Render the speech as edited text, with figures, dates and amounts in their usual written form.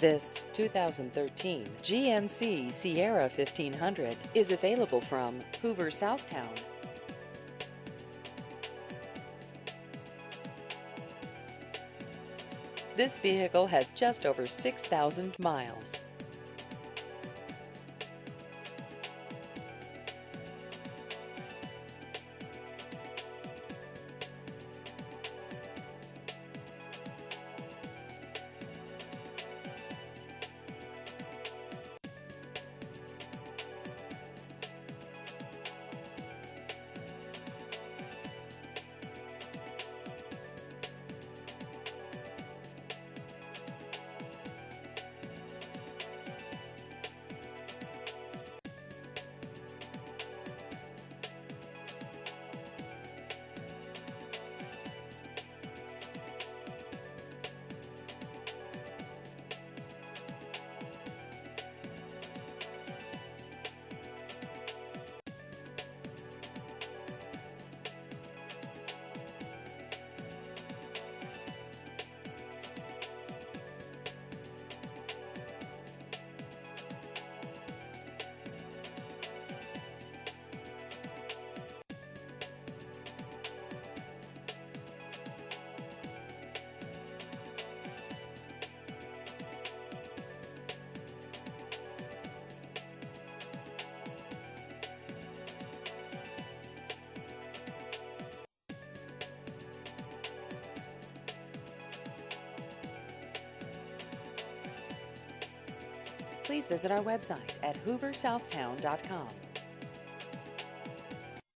This 2013 GMC Sierra 1500 is available from Hoover Southtown. This vehicle has just over 6,000 miles. Please visit our website at hooversouthtown.com.